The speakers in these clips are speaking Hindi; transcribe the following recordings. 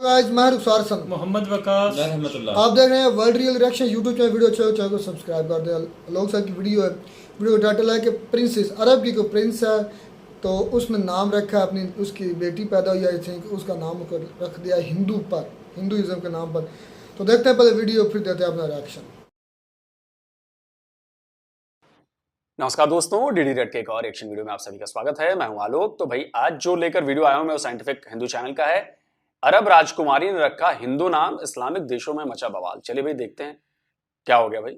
गाइस मैं रुखसार मोहम्मद वकास आप देख रहे हैं world real reaction YouTube channel. Video अच्छा हो चैनल को सब्सक्राइब कर दें। लोग साहब की वीडियो है, वीडियो का टाइटल है कि प्रिंसेस अरब की कोई प्रिंस है तो उसने नाम रखा है अपनी, उसकी बेटी पैदा हुई आई थिंक, उसका नाम रख दिया हिंदू पर, हिंदुइज्म के नाम पर। तो देखते हैं पहले वीडियो, फिर देते हैं अपना रिएक्शन। नमस्कार दोस्तों, डीडी रेड के एक और एक्शन वीडियो में आप सभी का स्वागत है। मैं हूं आलोक। तो भाई आज जो लेकर वीडियो आया हूं मैं वो साइंटिफिक हिंदू चैनल का है। अरब राजकुमारी ने रखा हिंदू नाम, इस्लामिक देशों में मचा बवाल। चलिए भाई देखते हैं क्या हो गया भाई।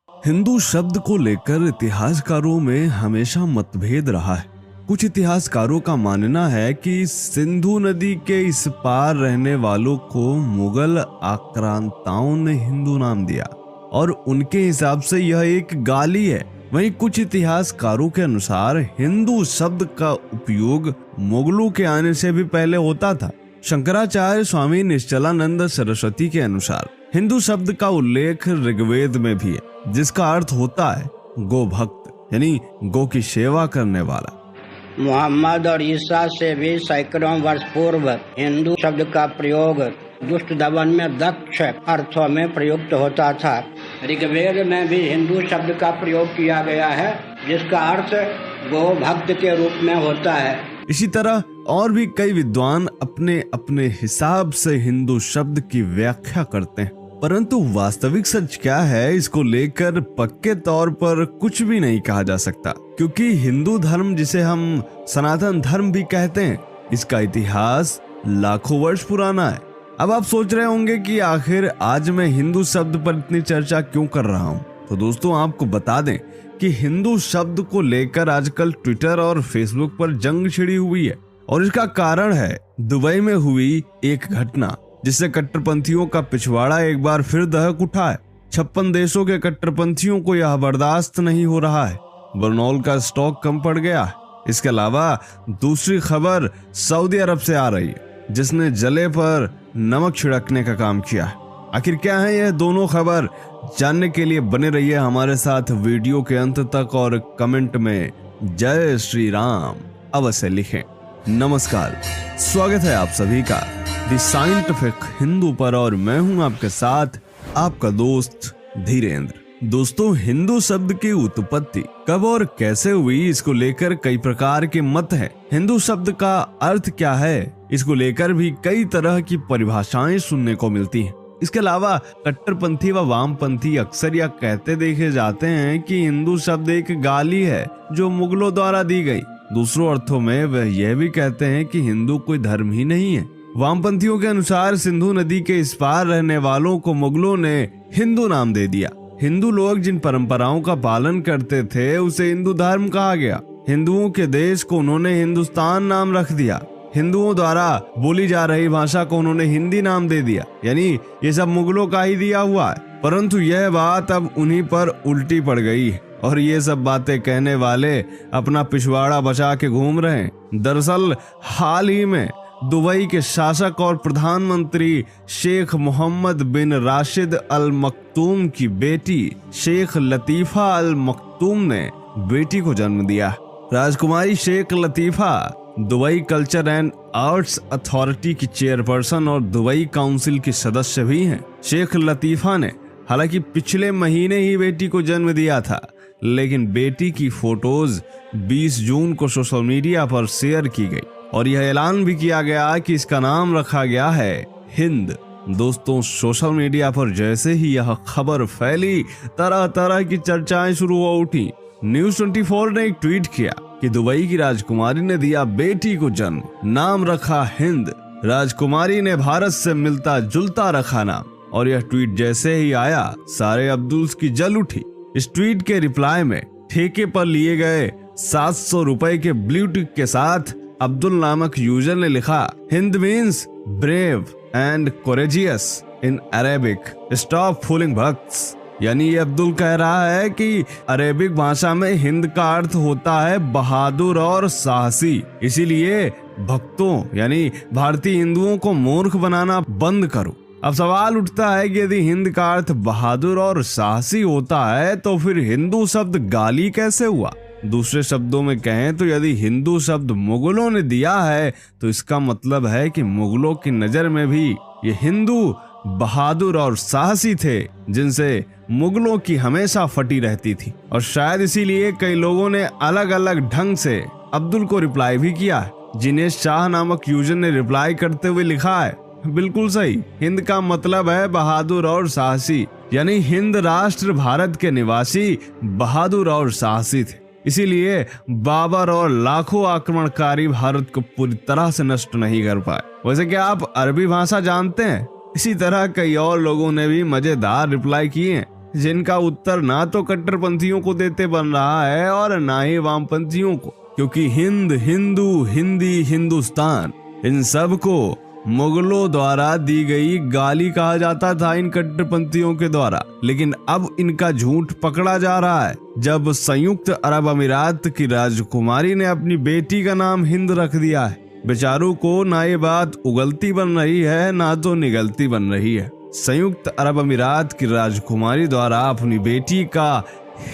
हिंदू शब्द को लेकर इतिहासकारों में हमेशा मतभेद रहा है। कुछ इतिहासकारों का मानना है कि सिंधु नदी के इस पार रहने वालों को मुगल आक्रांताओं ने हिंदू नाम दिया और उनके हिसाब से यह एक गाली है। वहीं कुछ इतिहासकारों के अनुसार हिंदू शब्द का उपयोग मुगलों के आने से भी पहले होता था। शंकराचार्य स्वामी निश्चलानंद सरस्वती के अनुसार हिंदू शब्द का उल्लेख ऋग्वेद में भी है, जिसका अर्थ होता है गो भक्त, यानी गो की सेवा करने वाला। मोहम्मद और ईसा से भी सैकड़ों वर्ष पूर्व हिंदू शब्द का प्रयोग दुष्ट दमन में दक्ष अर्थों में प्रयुक्त होता था। ऋग्वेद में भी हिंदू शब्द का प्रयोग किया गया है, जिसका अर्थ गो भक्त के रूप में होता है। इसी तरह और भी कई विद्वान अपने अपने हिसाब से हिंदू शब्द की व्याख्या करते हैं, परंतु वास्तविक सच क्या है इसको लेकर पक्के तौर पर कुछ भी नहीं कहा जा सकता, क्योंकि हिंदू धर्म, जिसे हम सनातन धर्म भी कहते हैं, इसका इतिहास लाखों वर्ष पुराना है। अब आप सोच रहे होंगे कि आखिर आज मैं हिंदू शब्द पर इतनी चर्चा क्यों कर रहा हूँ। तो दोस्तों आपको बता दें कि हिंदू शब्द को लेकर आजकल ट्विटर और फेसबुक पर जंग छिड़ी हुई है, और इसका कारण है दुबई में हुई एक घटना, जिससे कट्टरपंथियों का पिछवाड़ा एक बार फिर दहक उठा है। 56 देशों के कट्टरपंथियों को यह बर्दाश्त नहीं हो रहा है। बरनौल का स्टॉक कम पड़ गया है। इसके अलावा दूसरी खबर सऊदी अरब से आ रही है, जिसने जले पर नमक छिड़कने का काम किया है। आखिर क्या है यह दोनों खबर, जानने के लिए बने रहिए हमारे साथ वीडियो के अंत तक और कमेंट में जय श्री राम अवश्य लिखें। नमस्कार, स्वागत है आप सभी का द साइंटिफिक हिंदू पर, और मैं हूं आपके साथ आपका दोस्त धीरेन्द्र। दोस्तों, हिंदू शब्द की उत्पत्ति कब और कैसे हुई, इसको लेकर कई प्रकार के मत हैं। हिंदू शब्द का अर्थ क्या है, इसको लेकर भी कई तरह की परिभाषाएं सुनने को मिलती हैं। इसके अलावा कट्टरपंथी व वामपंथी अक्सर यह कहते देखे जाते हैं कि हिंदू शब्द एक गाली है जो मुगलों द्वारा दी गई। दूसरों अर्थों में वह यह भी कहते हैं कि हिंदू कोई धर्म ही नहीं है। वामपंथियों के अनुसार सिंधु नदी के इस पार रहने वालों को मुगलों ने हिंदू नाम दे दिया। हिंदू लोग जिन परंपराओं का पालन करते थे उसे हिंदू धर्म कहा गया। हिंदुओं के देश को उन्होंने हिंदुस्तान नाम रख दिया। हिंदुओं द्वारा बोली जा रही भाषा को उन्होंने हिंदी नाम दे दिया, यानी ये सब मुगलों का ही दिया हुआ है। परंतु यह बात अब उन्हीं पर उल्टी पड़ गई और ये सब बातें कहने वाले अपना पिछवाड़ा बचा के घूम रहे हैं। दरअसल हाल ही में दुबई के शासक और प्रधानमंत्री शेख मोहम्मद बिन राशिद अल मक्तूम की बेटी शेख लतीफा अल मक्तूम ने बेटी को जन्म दिया। राजकुमारी Sheikh Latifa Dubai culture and arts authority की चेयरपर्सन और दुबई काउंसिल की सदस्य भी हैं। शेख लतीफा ने हालांकि पिछले महीने ही बेटी को जन्म दिया था, लेकिन बेटी की फोटोज 20 जून को सोशल मीडिया पर शेयर की गई और यह ऐलान भी किया गया कि इसका नाम रखा गया है हिंद। दोस्तों, सोशल मीडिया पर जैसे ही यह खबर फैली, तरह तरह की चर्चाएं शुरू हो उठी। न्यूज़ 24 ने एक ट्वीट किया कि दुबई की राजकुमारी ने दिया बेटी को जन्म, नाम रखा हिंद। राजकुमारी ने भारत से मिलता जुलता रखा नाम। और यह ट्वीट जैसे ही आया, सारे अब्दुल्स की जल उठी। इस ट्वीट के रिप्लाई में ठेके पर लिए गए 700 रुपए के ब्लू टिक के साथ अब्दुल नामक यूजर ने लिखा, Hind means brave and courageous in Arabic, stop fooling भक्त्स। यानी ये अब्दुल कह रहा है कि अरेबिक भाषा में हिंद का अर्थ होता है बहादुर और साहसी, इसीलिए भक्तों यानी भारतीय हिंदुओं को मूर्ख बनाना बंद करो। अब सवाल उठता है कि यदि हिंद का अर्थ बहादुर और साहसी होता है तो फिर हिंदू शब्द गाली कैसे हुआ। दूसरे शब्दों में कहें तो यदि हिंदू शब्द मुगलों ने दिया है तो इसका मतलब है कि मुगलों की नजर में भी ये हिंदू बहादुर और साहसी थे, जिनसे मुगलों की हमेशा फटी रहती थी। और शायद इसीलिए कई लोगों ने अलग अलग ढंग से अब्दुल को रिप्लाई भी किया है। जिनेश शाह नामक यूजर ने रिप्लाई करते हुए लिखा है, बिल्कुल सही, हिंद का मतलब है बहादुर और साहसी, यानी हिंद राष्ट्र भारत के निवासी बहादुर और साहसी थे। इसीलिए बाबर और लाखों आक्रमणकारी भारत को पूरी तरह से नष्ट नहीं कर पाए। वैसे क्या आप अरबी भाषा जानते हैं? इसी तरह कई और लोगों ने भी मजेदार रिप्लाई किए हैं, जिनका उत्तर ना तो कट्टरपंथियों को देते बन रहा है और ना ही वामपंथियों को, क्योंकि हिंद, हिंदू, हिंदी, हिंदुस्तान, इन सब को मुगलों द्वारा दी गई गाली कहा जाता था इन कट्टरपंथियों के द्वारा। लेकिन अब इनका झूठ पकड़ा जा रहा है जब संयुक्त अरब अमीरात की राजकुमारी ने अपनी बेटी का नाम हिंद रख दिया है। बेचारों को ना ये बात उगलती बन रही है ना तो निगलती बन रही है। संयुक्त अरब अमीरात की राजकुमारी द्वारा अपनी बेटी का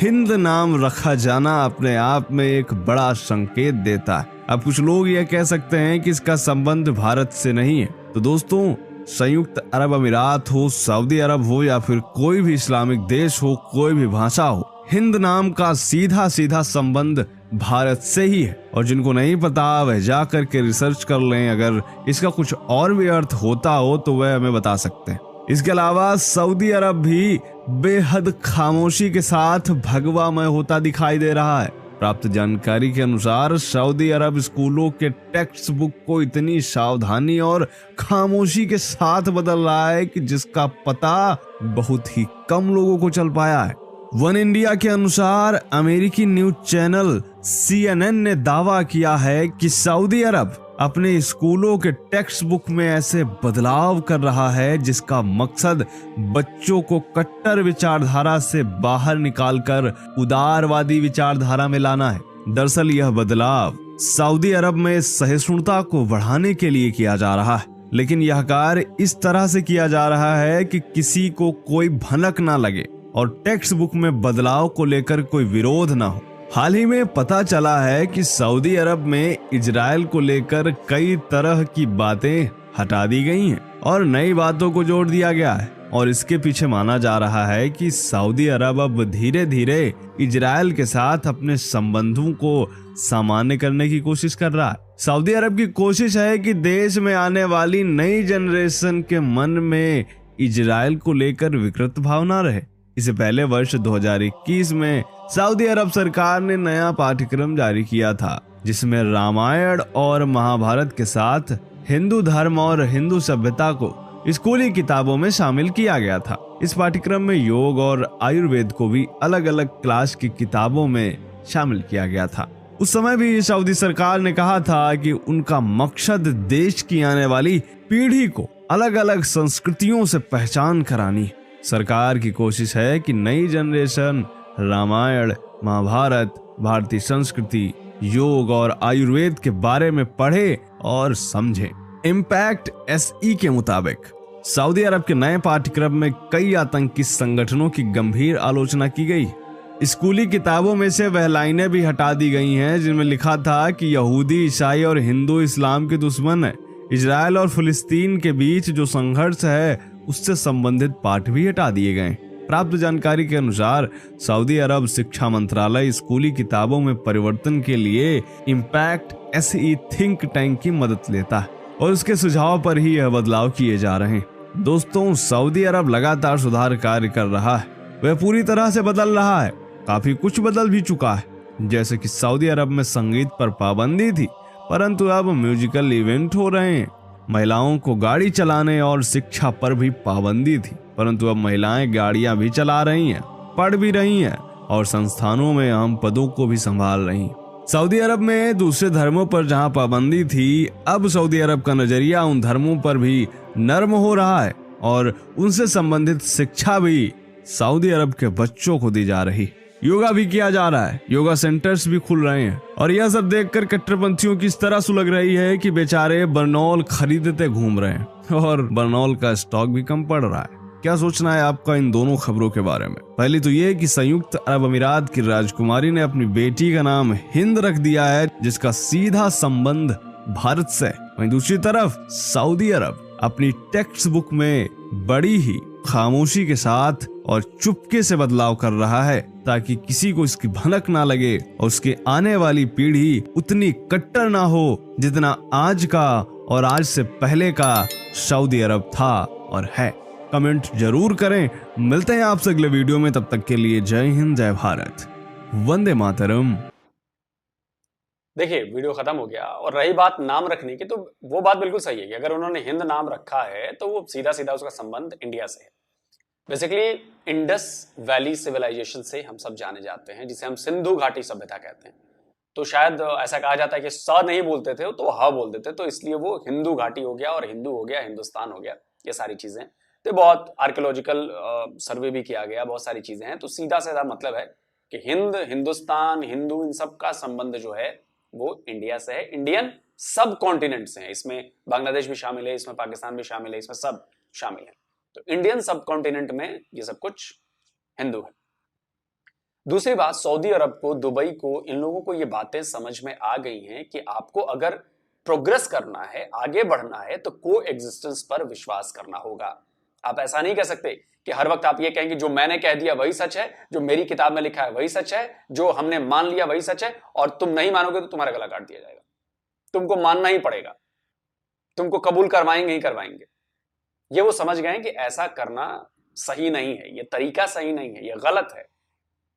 हिंद नाम रखा जाना अपने आप में एक बड़ा संकेत देता है। अब कुछ लोग यह कह सकते हैं कि इसका संबंध भारत से नहीं है। तो दोस्तों, संयुक्त अरब अमीरात हो, सऊदी अरब हो या फिर कोई भी इस्लामिक देश हो, कोई भी भाषा हो, हिंद नाम का सीधा सीधा संबंध भारत से ही है। और जिनको नहीं पता वह जा करके रिसर्च कर लें। अगर इसका कुछ और भी अर्थ होता हो तो वह हमें बता सकते हैं। इसके अलावा सऊदी अरब भी बेहद खामोशी के साथ भगवामय होता दिखाई दे रहा है। प्राप्त जानकारी के अनुसार सऊदी अरब स्कूलों के टेक्स्ट बुक को इतनी सावधानी और खामोशी के साथ बदल रहा है कि जिसका पता बहुत ही कम लोगों को चल पाया है। वन इंडिया के अनुसार अमेरिकी न्यूज चैनल CNN ने दावा किया है कि सऊदी अरब अपने स्कूलों के टेक्स्ट बुक में ऐसे बदलाव कर रहा है जिसका मकसद बच्चों को कट्टर विचारधारा से बाहर निकालकर उदारवादी विचारधारा में लाना है। दरअसल यह बदलाव सऊदी अरब में सहिष्णुता को बढ़ाने के लिए किया जा रहा है, लेकिन यह कार्य इस तरह से किया जा रहा है कि किसी को कोई भनक ना लगे और टेक्स्ट बुक में बदलाव को लेकर कोई विरोध ना हो। हाल ही में पता चला है कि सऊदी अरब में इजराइल को लेकर कई तरह की बातें हटा दी गई हैं और नई बातों को जोड़ दिया गया है। और इसके पीछे माना जा रहा है कि सऊदी अरब अब धीरे धीरे इजराइल के साथ अपने संबंधों को सामान्य करने की कोशिश कर रहा है। सऊदी अरब की कोशिश है कि देश में आने वाली नई जनरेशन के मन में इजराइल को लेकर विकृत भावना रहे। इससे पहले वर्ष 2021 में सऊदी अरब सरकार ने नया पाठ्यक्रम जारी किया था जिसमें रामायण और महाभारत के साथ हिंदू धर्म और हिंदू सभ्यता को स्कूली किताबों में शामिल किया गया था। इस पाठ्यक्रम में योग और आयुर्वेद को भी अलग अलग क्लास की किताबों में शामिल किया गया था। उस समय भी सऊदी सरकार ने कहा था कि उनका मकसद देश की आने वाली पीढ़ी को अलग अलग संस्कृतियों से पहचान करानी। सरकार की कोशिश है कि नई जनरेशन रामायण, महाभारत, भारतीय संस्कृति, योग और आयुर्वेद के बारे में पढ़े और समझे। इम्पैक्ट SE के मुताबिक सऊदी अरब के नए पाठ्यक्रम में कई आतंकी संगठनों की गंभीर आलोचना की गई। स्कूली किताबों में से वह लाइनें भी हटा दी गई हैं जिनमें लिखा था कि यहूदी, ईसाई और हिंदू इस्लाम के दुश्मन है। इजराइल और फिलिस्तीन के बीच जो संघर्ष है उससे संबंधित पाठ भी हटा दिए गए। प्राप्त जानकारी के अनुसार सऊदी अरब शिक्षा मंत्रालय स्कूली किताबों में परिवर्तन के लिए इम्पैक्ट SE थिंक टैंक की मदद लेता है और उसके सुझाव पर ही यह बदलाव किए जा रहे हैं। दोस्तों, सऊदी अरब लगातार सुधार कार्य कर रहा है। वह पूरी तरह से बदल रहा है। काफी कुछ बदल भी चुका है, जैसे कि सऊदी अरब में संगीत पर पाबंदी थी परंतु अब म्यूजिकल इवेंट हो रहे हैं। महिलाओं को गाड़ी चलाने और शिक्षा पर भी पाबंदी थी परंतु अब महिलाएं गाड़ियां भी चला रही हैं, पढ़ भी रही हैं और संस्थानों में अहम पदों को भी संभाल रही हैं। सऊदी अरब में दूसरे धर्मों पर जहां पाबंदी थी, अब सऊदी अरब का नजरिया उन धर्मों पर भी नर्म हो रहा है और उनसे संबंधित शिक्षा भी सऊदी अरब के बच्चों को दी जा रही। योगा भी किया जा रहा है, योगा सेंटर्स भी खुल रहे हैं और यह सब देखकर कट्टरपंथियों की इस तरह सुलग रही है कि बेचारे बर्नौल खरीदते घूम रहे हैं और बर्नौल का स्टॉक भी कम पड़ रहा है। क्या सोचना है आपका इन दोनों खबरों के बारे में? पहली तो ये कि संयुक्त अरब अमीरात की राजकुमारी ने अपनी बेटी का नाम हिंद रख दिया है, जिसका सीधा संबंध भारत से। वहीं दूसरी तरफ सऊदी अरब अपनी टेक्स्ट बुक में बड़ी ही खामोशी के साथ और चुपके से बदलाव कर रहा है, ताकि किसी को इसकी भनक ना लगे और उसकी आने वाली पीढ़ी उतनी कट्टर ना हो जितना आज का और आज से पहले का सऊदी अरब था और है। कमेंट जरूर करें। मिलते हैं आपसे अगले वीडियो में, तब तक के लिए जय हिंद, जय भारत, वंदे मातरम। देखिए वीडियो खत्म हो गया। और रही बात नाम रखने की, तो वो बात बिल्कुल सही है कि अगर उन्होंने हिंद नाम रखा है तो वो सीधा सीधा उसका संबंध इंडिया से है। बेसिकली इंडस वैली सिविलाइजेशन से हम सब जाने जाते हैं, जिसे हम सिंधु घाटी सभ्यता कहते हैं। तो शायद ऐसा कहा जाता है कि स नहीं बोलते थे तो ह बोलते थे, तो इसलिए वो हिंदू घाटी हो गया और हिंदू हो गया, हिंदुस्तान हो गया। ये सारी चीजें तो बहुत आर्कियोलॉजिकल सर्वे भी किया गया, बहुत सारी चीजें हैं। तो सीधा सीधा मतलब है कि हिंद, हिंदुस्तान, हिंदू, इन सब का संबंध जो है वो इंडिया से है, इंडियन सब कॉन्टिनेंट से है। इसमें बांग्लादेश भी शामिल है, इसमें पाकिस्तान भी शामिल है, इसमें सब शामिल है। तो इंडियन सब कॉन्टिनेंट में ये सब कुछ हिंदू है। दूसरी बात, सऊदी अरब को, दुबई को, इन लोगों को ये बातें समझ में आ गई हैं कि आपको अगर प्रोग्रेस करना है, आगे बढ़ना है, तो को एग्जिस्टेंस पर विश्वास करना होगा। आप ऐसा नहीं कह सकते कि हर वक्त आप ये कहेंगे जो मैंने कह दिया वही सच है, जो मेरी किताब में लिखा है वही सच है, जो हमने मान लिया वही सच है, और तुम नहीं मानोगे तो तुम्हारा गला काट दिया जाएगा। तुमको मानना ही पड़ेगा, तुमको कबूल करवाएंगे ही करवाएंगे। ये वो समझ गए कि ऐसा करना सही नहीं है, ये तरीका सही नहीं है, ये गलत है।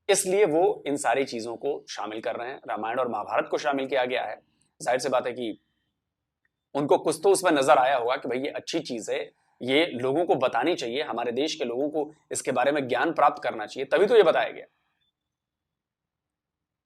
इसलिए वो इन सारी चीजों को शामिल कर रहे हैं। रामायण और महाभारत को शामिल किया गया है। जाहिर सी बात है कि उनको कुछ तो उसमें नजर आया होगा कि भाई ये अच्छी चीज है, ये लोगों को बतानी चाहिए, हमारे देश के लोगों को इसके बारे में ज्ञान प्राप्त करना चाहिए, तभी तो ये बताया गया।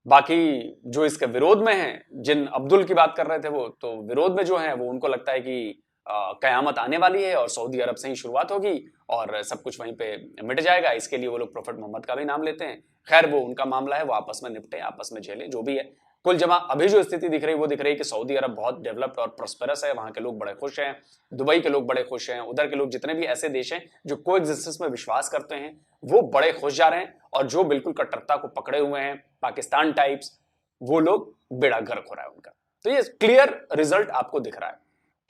बाकी जो इसके विरोध में हैं, जिन अब्दुल की बात कर रहे थे, वो तो विरोध में जो हैं वो उनको लगता है कि कयामत आने वाली है और सऊदी अरब से ही शुरुआत होगी और सब कुछ वहीं पे मिट जाएगा। इसके लिए वो लोग प्रोफेट मोहम्मद का भी नाम लेते हैं। खैर वो उनका मामला है, वो आपस में निपटे, आपस में झेले, जो भी है। कुल जमा अभी जो स्थिति दिख रही है वो दिख रही है कि सऊदी अरब बहुत डेवलप्ड और प्रॉस्पेरस है, वहां के लोग बड़े खुश हैं, दुबई के लोग बड़े खुश हैं, उधर के लोग, जितने भी ऐसे देश हैं जो को एग्जिस्टेंस में विश्वास करते हैं, वो बड़े खुश जा रहे हैं। और जो बिल्कुल कट्टरता को पकड़े हुए हैं, पाकिस्तान टाइप्स, वो लोग बेड़ा गर्क हो रहा है उनका। तो ये क्लियर रिजल्ट आपको दिख रहा है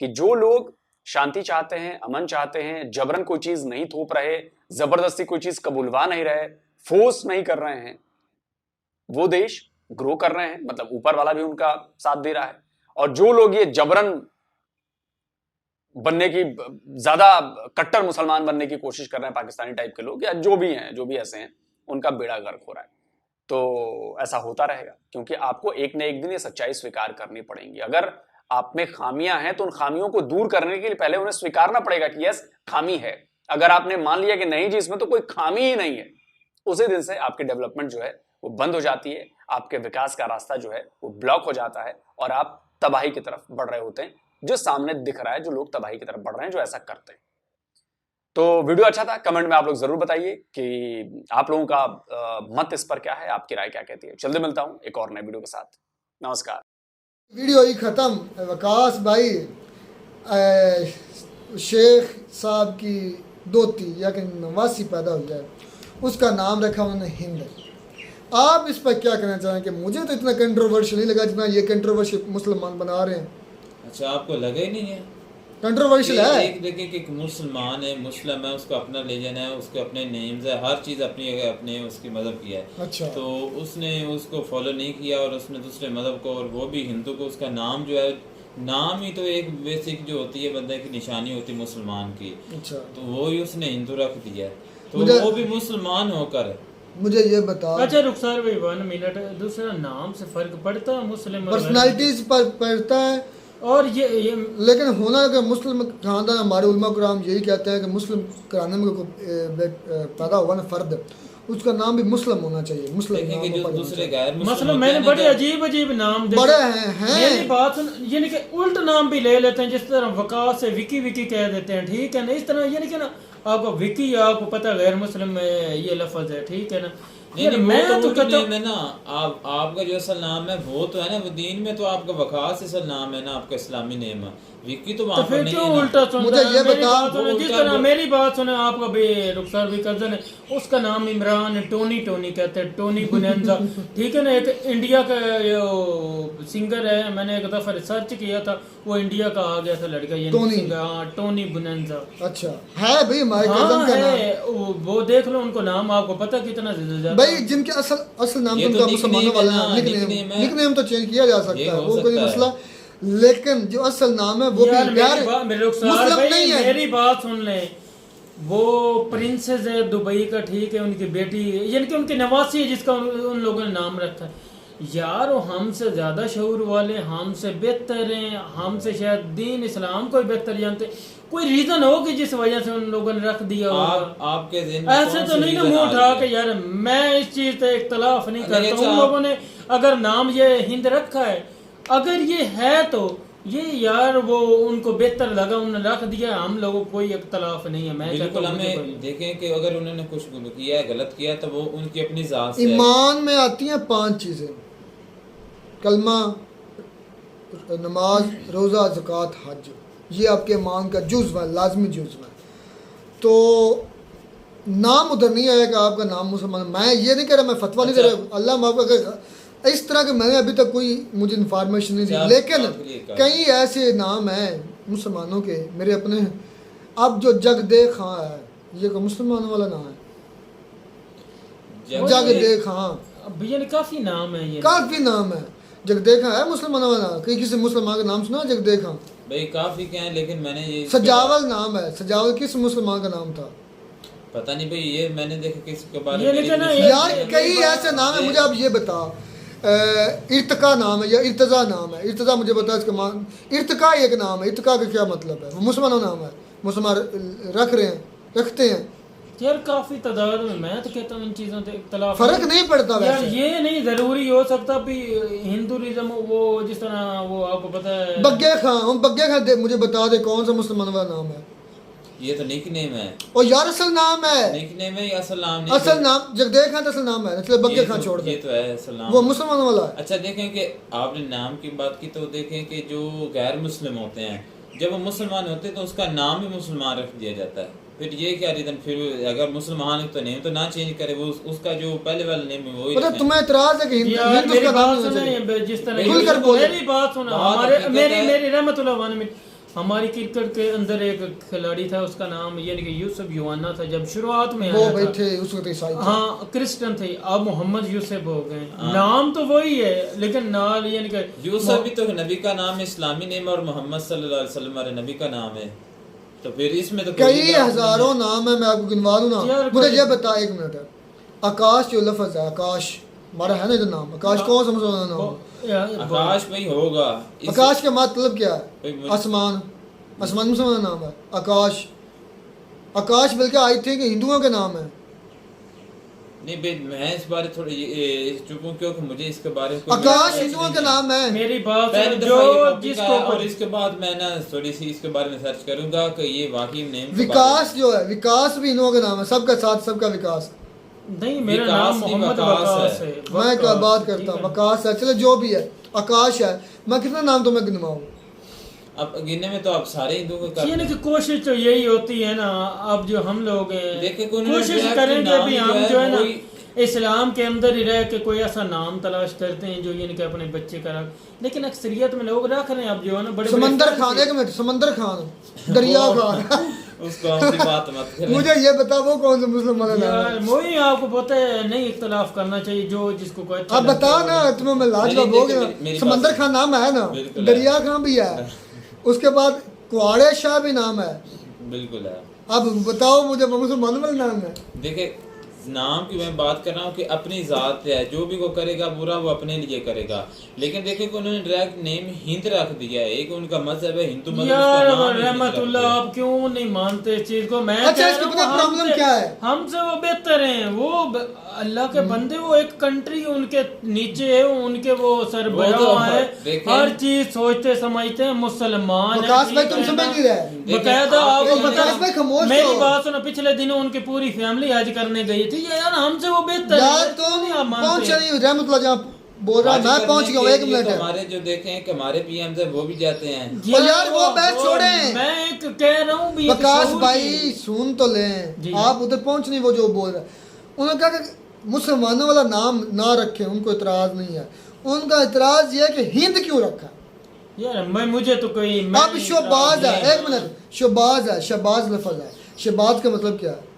कि जो लोग शांति चाहते हैं, अमन चाहते हैं, जबरन कोई चीज नहीं थोप रहे, जबरदस्ती कोई चीज कबूलवा नहीं रहे, फोर्स नहीं कर रहे हैं, वो देश ग्रो कर रहे हैं, मतलब ऊपर वाला भी उनका साथ दे रहा है। और जो लोग ये जबरन बनने की, ज्यादा कट्टर मुसलमान बनने की कोशिश कर रहे हैं, पाकिस्तानी टाइप के लोग या जो भी हैं, जो भी ऐसे हैं, उनका बेड़ा गर्क हो रहा है। तो ऐसा होता रहेगा, क्योंकि आपको एक न एक दिन ये सच्चाई स्वीकार करनी पड़ेगी। अगर आप में खामियां हैं तो उन खामियों को दूर करने के लिए पहले उन्हें स्वीकारना पड़ेगा कि यस खामी है। अगर आपने मान लिया कि नहीं जी इसमें तो कोई खामी ही नहीं है, उसी दिन से आपकी डेवलपमेंट जो है वो बंद हो जाती है, आपके विकास का रास्ता जो है वो ब्लॉक हो जाता है और आप तबाही की तरफ बढ़ रहे होते हैं। जो सामने दिख रहा है, जो लोग तबाही की तरफ बढ़ रहे हैं, जो ऐसा करते हैं। तो वीडियो अच्छा था, कमेंट में आप लोग जरूर बताइए कि आप लोगों का मत इस पर क्या है, आपकी राय क्या कहती है। जल्दी मिलता हूं एक और नए वीडियो के साथ। नमस्कार। वीडियो ही ख़त्म। वकास भाई शेख साहब की दोती या कि नवासी पैदा हो जाए, उसका नाम रखा उन्होंने हिंद। आप इस पर क्या कहना चाहें? कि मुझे तो इतना कंट्रोवर्शियल नहीं लगा जितना ये कंट्रोवर्शियल मुसलमान बना रहे हैं। अच्छा, आपको लगा ही नहीं है? कंट्रोवर्शियल है। एक देखिए कि एक मुसलमान है, मुस्लिम है, उसका अपना रिलीजन है, उसके अपने नेम्स है, हर चीज़ अपने उसकी मज़हब की है। अच्छा। तो उसने उसको फॉलो नहीं किया और उसने दूसरे मज़हब को, और वो भी हिंदू को, उसका नाम जो है, नाम ही तो एक बेसिक जो होती है बंदे की निशानी होती है मुसलमान की। अच्छा। तो वो ही उसने हिंदू रख दिया, तो वो भी मुसलमान होकर। मुझे ये बता। अच्छा रुखसार भाई 1 मिनट, दूसरा नाम से फर्क पड़ता है मुस्लिम पर्सनालिटीज पर पड़ता है। और ये लेकिन होना अगर मुस्लिम खानदान, हमारे उलमा कराम यही कहते हैं कि मुस्लिम घराने में पैदा हुआ ना फर्द, उसका नाम भी मुस्लिम होना चाहिए। मुस्लिम जो दूसरे गैर मतलब मैंने बड़े अजीब नाम बड़े हैं। ये बात यानी कि उल्ट नाम भी ले लेते हैं, जिस तरह वकास से विकी विकी कह देते हैं, ठीक है ना। इस तरह यानी कि ना आपको विकी, आपको पता गैर मुस्लिम में ये लफ्ज़ है, ठीक है ना। नहीं यार नहीं, मैं वो तो तो कहता नेम है ना। आपका जो असल नाम है वो तो है ना, वो दीन में तो आपका वकास असल नाम है ना, आपका इस्लामी नेम है। विक्की तो तो वहाँ पर फिर नहीं क्यों है ना। उल्टा सुनता मुझे है? ये मेरी बता, बात सुने, वो जिस उल्टा तरह वो- मेरी बात सुने, आपका भी रुखसार भी कजन है, उसका नाम इमरान है, टोनी टोनी कहते हैं, टोनी बुनेंजा। ठीक है ना, एक इंडिया का सिंगर है, मैंने एक दफा रिसर्च किया था, वो इंडिया का आ गया था लड़का, ये टोनी? सिंगर, हाँ टोनी बुनेंजा। अच्छा है भाई हमारे हाँ कजन का नाम। है, वो देख लो उनको नाम, आपको पता कितना ज्यादा। भाई जिनके असल असल नाम ये तो तो उनका मुसलमानों nickname वाला है है, ना, निकनेम nickname है। निकनेम तो चेंज किया जा सकता ये है, हो वो कोई सकता है। मसला, लेकिन जो असल नाम है वो यार भी यार मेरे रुखसार मुस्लिम भाई, नहीं है। मेरी बात सुन ले, वो प्रिंसेस है दुबई का, ठीक है, उनकी बेटी यानी कि उनकी नवासी है जिसका उन लोगों ने नाम रखा है। यार वो हमसे ज्यादा शऊर वाले, हमसे बेहतर हैं, हमसे शायद दीन इस्लाम को ही बेहतर जानते। कोई रीजन हो कि जिस वजह से उन लोगों ने रख दिया होगा। आपके ज़हन में ऐसे कौन तो सी नहीं ना reason मुंह आ उठा रही के, है? यार मैं इस चीज पे इख्तलाफ नहीं नहीं, करता। अच्छा, उन लोगों ने अगर नाम ये हिंद रखा है, अगर ये है तो ये यार वो उनको बेहतर लगा, उन्होंने रख दिया, हम लोगों को कोई इख्तलाफ नहीं है। मैं बिल्कुल, चाहता हूं मुझे हमें देखें कि अगर उन्होंने कुछ किया है, गलत किया है, तो वो उनकी अपनी जात से है। ईमान में आती हैं 5 चीज़ें: कलमा, नमाज, रोज़ा, ज़कात, हज। ये आपके ईमान का जुज़्व है, लाजमी जुज़्व है। तो नाम उधर नहीं आएगा आपका नाम मुसलमान। मैं ये नहीं कह रहा, मैं फतवा नहीं दे अच्छा। रहा, अल्लाह माफ़ करे, इस तरह के मैंने अभी तक कोई मुझे इन्फॉर्मेशन नहीं दी, अच्छा, लेकिन आपके लिए कहा। कई ऐसे नाम हैं मुसलमानों के, मेरे अपने। अब जो जगदे खां है, ये कोई मुसलमानों वाला नाम है? जगदे खां अब यानी काफी नाम है ये। काफ़ी नाम है। जगदे खां है मुसलमानों वाला नाम? कहीं किसी मुसलमान का नाम सुना जगदे खां? भाई काफी क्या है, लेकिन मैंने ये सजावल नाम है। सजावल किस मुसलमान का नाम था? पता नहीं भाई, ये मैंने देखा किसके बारे ये में लेकिन ना मेरी- ये- यार कई ऐसे नाम है, मुझे अब ये बता, इर्तका नाम है या इर्तज़ा नाम है? इर्तज़ा मुझे बता, इसका मान, इर्तका एक नाम है, इर्तका का क्या मतलब है? वो मुसलमानों नाम है, मुसलमान रख रहे हैं, रखते हैं। यार काफी तादाद में, मैं तो कहता हूँ इन चीजों से इख्तलाफ फर्क नहीं पड़ता यार। वैसे। ये नहीं जरूरी हो सकता भी हिंदुइज्म वो जिस तरह वो आपको पता है। बग्गे खां, हम बग्गे खां मुझे बता दे कौन सा मुसलमान वाला नाम है? ये तो निकनेम है। और यार असल नाम है, निकनेम है या असल नाम नहीं? असल नाम जगदे खां तो असल नाम है, इसलिए बग्गे खां छोड़ ये दे, तो है असल नाम। वो मुसलमान वाला है। अच्छा देखें कि आपने नाम की बात की, तो देखें कि जो गैर मुस्लिम होते हैं, जब वो मुसलमान होते हैं तो उसका नाम भी मुसलमान रख दिया जाता है। फिर ये क्या रीजन? फिर अगर मुसलमान है तो नेम तो ना चेंज करे, वो उसका जो पहले वाला नेम है वही मतलब रखें। तुम्हें इतराज है कि यार हिंदू मेरी का नाम बात नहीं होना चाहिए? सुने, जिस तरह खुलकर बोलो। मेरी बात सुना, बात हमारे हकीकत मेरी है। मेरी रहमतुल्लाह वाले में हमारी क्रिकेट के अंदर एक खिलाड़ी था, उसका नाम यानी कि यूसुफ युवाना था। जब शुरुआत में वो आया भाई था, थे उस वक्त ईसाई थे। हाँ क्रिश्चियन थे, अब मोहम्मद यूसुफ हो गए। नाम तो वही है, लेकिन नाल यानी कि यूसुफ भी तो नबी का नाम है, इस्लामी नेम है, और मोहम्मद सल्लल्लाहु अलैहि वसल्लम हमारे नबी का नाम है। तो फिर इसमें तो कोई कई बात नहीं हजारों नाम है, मैं आपको गिनवा दूं ना। यार मुझे कोई- ये बता, एक मिनट है, आकाश जो लफ्ज है, आकाश हमारा है ना इधर नाम, आकाश कौन सा मुसलमान नाम है? यार, है। आकाश भाई होगा आकाश का मतलब क्या भाई है? मुझे- आसमान, आसमान मुसलमान नाम है आकाश। आकाश बल्कि आई थी कि हिंदुओं के नाम है। नहीं भाई, मैं इस बारे थोड़ी चुप हूँ, क्योंकि मुझे इसके बारे में कोई आकाश knowledge हिंदुओं नहीं का है। नाम है। मेरी बात पहली सुनो, दफा ये जो टॉपिक जिसको आया, और इसके बाद मैं ना थोड़ी सी इसके बारे में सर्च करूंगा कि ये वाकई नेम के विकास जो है, विकास भी हिंदुओं का नाम है, सबका साथ सबका विकास। नहीं, मेरा विकास नाम नहीं, मोहम्मद वकास वकास है। है। मैं क्या बात ठीक करता है। हूँ, वकास है, चलो जो भी है, आकाश है। मैं कितना नाम तुम्हें गिनवाऊँ? अब गिनने में तो आप सारे हिंदुओं को कर यानी कि कोशिश तो यही होती है ना, अब जो हम लोग हैं देखिए कोई उन्होंने कोशिश direct करेंगे नाम भी जो हम है जो है ना वही- इस्लाम के अंदर ही रह के कोई ऐसा नाम तलाश करते हैं जो यानी कि अपने बच्चे का रख, लेकिन अक्सरियत में लोग रख रहे हैं अब जो है ना बड़े समंदर खान, एक मिनट, समंदर खान, दरिया खान। उसको हमसे बात मत करें। मुझे ये बता वो कौन सा मुस्लिम वाला नाम यार है? वही आपको पता है, नहीं इख्तलाफ करना चाहिए, जो जिसको कोई अच्छा आप लगता बताओ है ना, तुम्हें मैं लाजवाब नहीं, हो देखिए, गया। मेरी समंदर बात- खान नाम है ना, बिल्कुल है। दरिया खान भी है, उसके बाद कुआड़े शाह भी नाम है। बिल्कुल है। अब बताओ मुझे मुसलमान वाला नाम है? देखिए नाम की मैं बात कर रहा हूँ कि अपनी जात है, जो भी वो करेगा बुरा वो अपने लिए करेगा, लेकिन देखिए कि उन्होंने डायरेक्ट नेम हिंद रख दिया है। एक उनका मजहब है हिंदू मजहब, यार उसका नाम ही हिंद रख रहमतुल्लाह, दिया। आप क्यों नहीं मानते इस चीज को? मैं अच्छा, कह इसके रहा हूँ पता प्रॉब्लम हमसे- क्या है? हमसे वो बेहतर हैं, वो अल्लाह के बंदे, वो एक कंट्री उनके नीचे है, उनके वो सर वो बड़ा तो हुआ है, देखें- हर चीज सोचते समझते हैं, मुसलमान है, विकास भाई ठीक तुम है समझ ना? नहीं रहे। बकायदा आप देखो, विकास भाई खामोश मेरी हो। बात सुनो, पिछले दिनों उनकी पूरी फैमिली हज करने गई थी, ये यार हमसे वो बेहतर यार है, तुम नहीं आप मानते पहुंच हैं? नहीं रहमतुल्लाह जहाँ बोल रहा आज मैं करने पहुंच गया हूँ, के एक लिए मिनट तो है। हमारे जो देखें कि हमारे पीएम से वो भी जाते हैं। और यार वो बहस छोड़ें। मैं एक कह रहा हूँ भी, एक विकास शऊर भाई की- सुन तो लें, जी। आप उधर पहुंच नहीं, वो जो बोल रहा है। उन्होंने कहा कि मुसलमानों वाला नाम ना रखें, उनको इतराज नहीं है। उनका इतराज ये है कि हिंद क्यों रखा। यार मैं मुझे तो कोई अब शहबाज है, एक मिनट, शहबाज है, शहबाज लफज है, शहबाज का मतलब क्या है?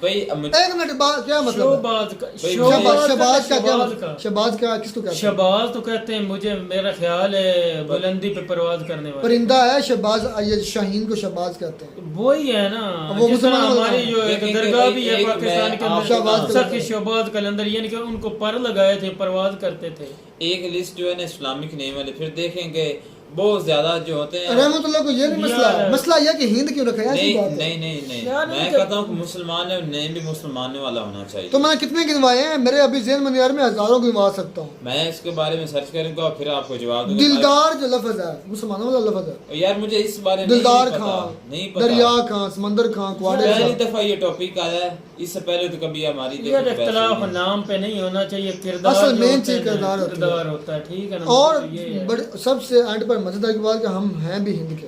भाई अब मुझे- एक मिनट बाद क्या मतलब है? शहबाज का भाई, शहबाज शहबाज का क्या शहबाज मतलब? का शहबाज का किसको कहते हैं? शहबाज तो कहते हैं, मुझे मेरा ख्याल है बुलंदी पे परवाज करने वाले, परिंदा है शहबाज, ये शाहीन को शहबाज कहते हैं। वही है ना। वो जिस तरह मुसलमान हमारी जो एक देखेंगे दरगाह भाई, भी है एक पाकिस्तान मैं के आपको शहबाज अंदर, कलंदर। सखी शहबाज कलंदर, यानी कि उनको पर लगाए थे, परवाज करते थे। एक लिस्ट जो है ना इस्लामिक नेम वाले, फिर देखेंगे बहुत ज्यादा जो होते हैं। रहमतुल्लाह को ये नहीं मसला है, यार। मसला यह कि हिंद क्यों रखा है, ऐसी नहीं बात है। नहीं नहीं नहीं यार, मैं नहीं, कहता हूँ कि मुसलमान है, नेम भी मुसलमान वाला होना चाहिए। तो मैंने कितने गिनवाए हैं, मेरे अभी जेन मनियार में हजारों गिनवा सकता हूँ। मैं इसके बारे में सर्च करूंगा और फिर आपको जवाब दूंगा। दिलदार जो लफज है मुसलमानों वाला लफज है। यार मुझे इस बारे में दिलदार नहीं पता, खां, नहीं पता। दरिया खां, समंदर खां, क्वाडे पहली खां। दफा ये टॉपिक आया है, इससे पहले तो कभी हमारी देखो यार बहस हुई इख्तलाफ नहीं। नाम पे नहीं होना चाहिए, किरदार असल जो मेन होते चीज हैं, किरदार होती है। किरदार होता है, ठीक है ना। और मुझे तो ये है। बड़े सबसे एंड पर मजेदार की बात कि हम हैं भी हिंद के,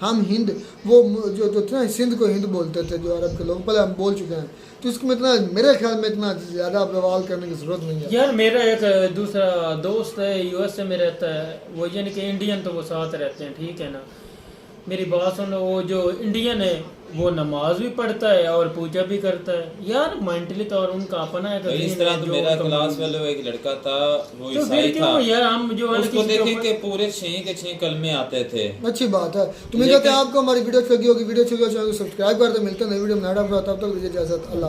हम हिंद वो जो थे ना सिंध को हिंद बोलते थे जो अरब के लोग, पहले हम बोल चुके हैं, तो इसमें इतना मेरे ख्याल में इतना ज़्यादा बवाल करने की ज़रूरत नहीं है। यार मेरा एक दूसरा दोस्त है, यूएसए में रहता है, वो यानी कि इंडियन, तो वो साथ रहते हैं, ठीक है ना। मेरी बात सुनो, वो जो इंडियन है वो नमाज भी पढ़ता है और पूजा भी करता है। यार मेंटली तो और उनका अपना एक तो दीन इस है तरह तो जो मेरा उनका क्लास मानते हैं। वाले एक लड़का था, वो तो ईसाई फिर था। क्यों यार हम जो उसको किसी के देखें ऊपर- कि पूरे 6 के 6 कलमे आते थे। अच्छी बात है। तुम्हें कहते हैं आपको हमारी वीडियो अच्छी लगी होगी, वीडियो अच्छी लगी हो चैनल को सब्सक्राइब कर दो। मिलते हैं नई वीडियो में, नया तब तक दीजिए इजाजत, अल्लाह।